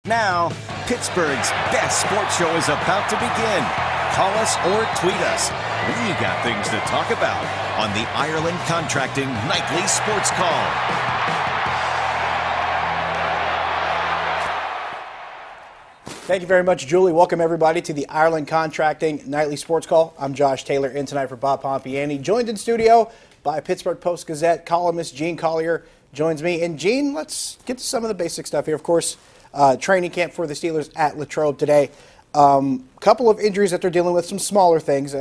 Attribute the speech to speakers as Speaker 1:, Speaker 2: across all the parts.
Speaker 1: Now, Pittsburgh's best sports show is about to begin. Call us or tweet us. We got things to talk about on the Ireland Contracting Nightly Sports Call.
Speaker 2: Thank you very much, Julie. Welcome, everybody, to the Ireland Contracting Nightly Sports Call. I'm Josh Taylor, in tonight for Bob Pompiani. Joined in studio by Pittsburgh Post-Gazette columnist Gene Collier joins me. And, Gene, let's get to some of the basic stuff here. Of course, training camp for the Steelers at Latrobe today. Couple of injuries that they're dealing with, some smaller things.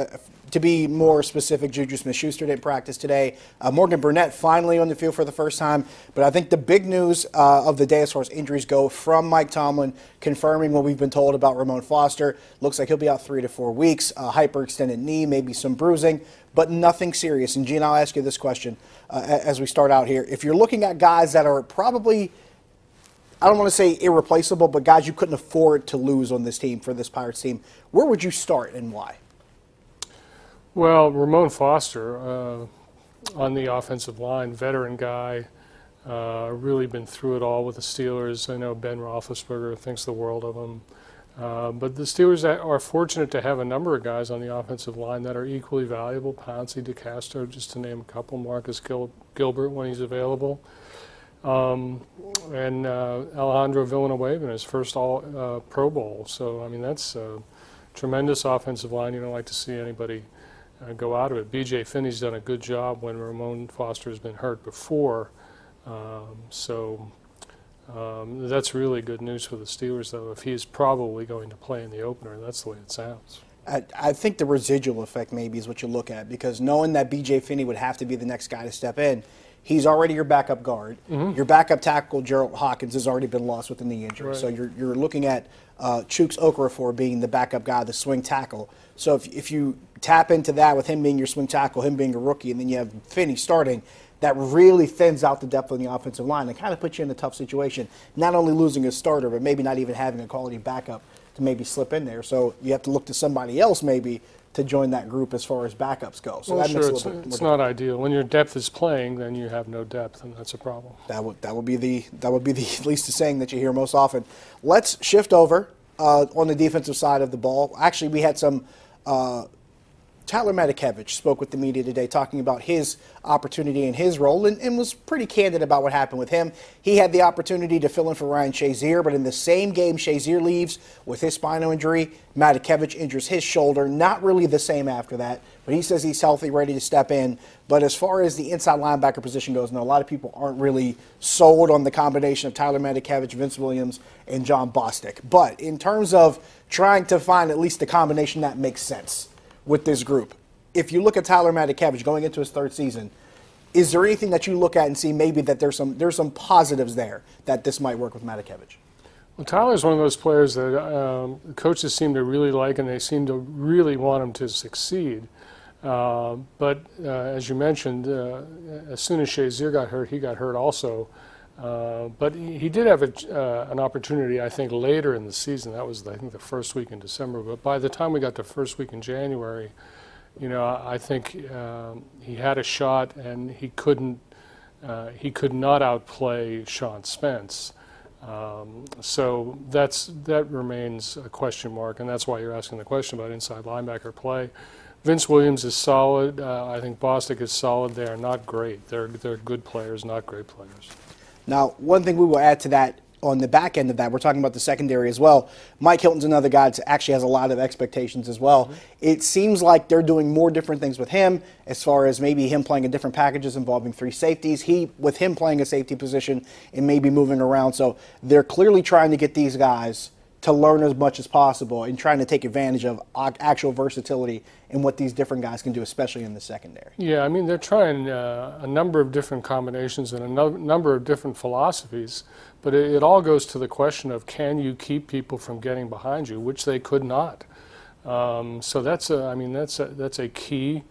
Speaker 2: To be more specific, Juju Smith-Schuster didn't practice today. Morgan Burnett finally on the field for the first time. But I think the big news of the day as far as injuries go from Mike Tomlin confirming what we've been told about Ramon Foster. Looks like he'll be out 3 to 4 weeks. Hyperextended knee, maybe some bruising, but nothing serious. And, Gene, I'll ask you this question as we start out here. If you're looking at guys that are probably, I don't want to say irreplaceable, but guys you couldn't afford to lose on this team, for this Pirates team, where would you start and why?
Speaker 3: Well, Ramon Foster on the offensive line, veteran guy, really been through it all with the Steelers. I know Ben Roethlisberger thinks the world of him. But the Steelers are fortunate to have a number of guys on the offensive line that are equally valuable. Pouncey, DeCastro, just to name a couple. Marcus Gilbert when he's available. And Alejandro Villanueva in his first Pro Bowl. So, I mean, that's a tremendous offensive line. You don't like to see anybody go out of it. B.J. Finney's done a good job when Ramon Foster has been hurt before. That's really good news for the Steelers, though, if he's probably going to play in the opener. That's the way it sounds.
Speaker 2: I think the residual effect maybe is what you look at, because knowing that B.J. Finney would have to be the next guy to step in, he's already your backup guard. Mm-hmm. Your backup tackle, Gerald Hawkins, has already been lost with the knee injury. Right. So you're looking at Chooks Okorafor being the backup guy, the swing tackle. So if you tap into that with him being your swing tackle, him being a rookie, and then you have Finney starting, that really thins out the depth of the offensive line and kind of puts you in a tough situation, not only losing a starter, but maybe not even having a quality backup to maybe slip in there. So you have to look to somebody else maybe to join that group as far as backups go. So
Speaker 3: well,
Speaker 2: that
Speaker 3: sure,
Speaker 2: makes
Speaker 3: it's not ideal. When your depth is playing, then you have no depth, and that's a problem.
Speaker 2: That would be the at least the saying that you hear most often. Let's shift over on the defensive side of the ball. Actually, we had some. Tyler Matakevich spoke with the media today talking about his opportunity and his role and was pretty candid about what happened with him. He had the opportunity to fill in for Ryan Shazier, but in the same game Shazier leaves with his spinal injury, Matakevich injures his shoulder. Not really the same after that, but he says he's healthy, ready to step in. But as far as the inside linebacker position goes, no, a lot of people aren't really sold on the combination of Tyler Matakevich, Vince Williams, and John Bostic. But in terms of trying to find at least the combination that makes sense with this group, if you look at Tyler Matakevich going into his third season, is there anything that you look at and see maybe that there's some positives there that this might work with Matakevich?
Speaker 3: Well, Tyler's one of those players that coaches seem to really like, and they seem to really want him to succeed. But as you mentioned, as soon as Shazier got hurt, he got hurt also. But he did have an opportunity, I think, later in the season. That was, I think, the first week in December. But by the time we got to first week in January, you know, I think he had a shot, and he could not outplay Sean Spence. So that remains a question mark, and that's why you're asking the question about inside linebacker play. Vince Williams is solid. I think Bostic is solid. They are not great. They're good players, not great players.
Speaker 2: Now, one thing we will add to that on the back end of that, we're talking about the secondary as well. Mike Hilton's another guy that actually has a lot of expectations as well. Mm-hmm. It seems like they're doing more different things with him, as far as maybe him playing in different packages involving 3 safeties. With him playing a safety position and maybe moving around. So they're clearly trying to get these guys to learn as much as possible and trying to take advantage of actual versatility in what these different guys can do, especially in the secondary.
Speaker 3: Yeah, I mean, they're trying a number of different combinations and a number of different philosophies, but it all goes to the question of, can you keep people from getting behind you, which they could not. So that's a key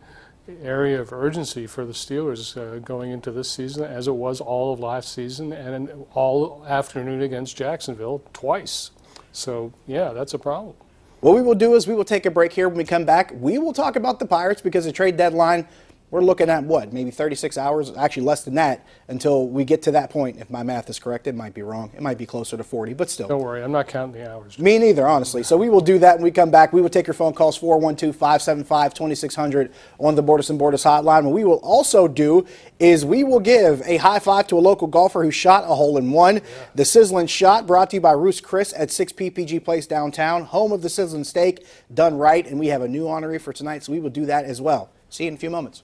Speaker 3: area of urgency for the Steelers going into this season, as it was all of last season and all afternoon against Jacksonville twice. So, yeah, that's a problem.
Speaker 2: What we will do is we will take a break here. When we come back, we will talk about the Pirates, because the trade deadline we're looking at what, maybe 36 hours, actually less than that, until we get to that point. If my math is correct, it might be wrong. It might be closer to 40, but still.
Speaker 3: Don't worry, I'm not counting the hours.
Speaker 2: Me neither, honestly. So we will do that when we come back. We will take your phone calls, 412-575-2600 on the Bordas & Bordas hotline. What we will also do is we will give a high five to a local golfer who shot a hole-in-one. Yeah. The Sizzling Shot, brought to you by Roos Chris at 6 PPG Place downtown, home of the Sizzling Steak, done right. And we have a new honoree for tonight, so we will do that as well. See you in a few moments.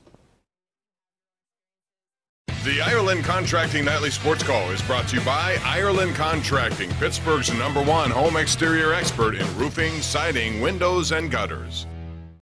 Speaker 4: The Ireland Contracting Nightly Sports Call is brought to you by Ireland Contracting, Pittsburgh's #1 home exterior expert in roofing, siding, windows, and gutters.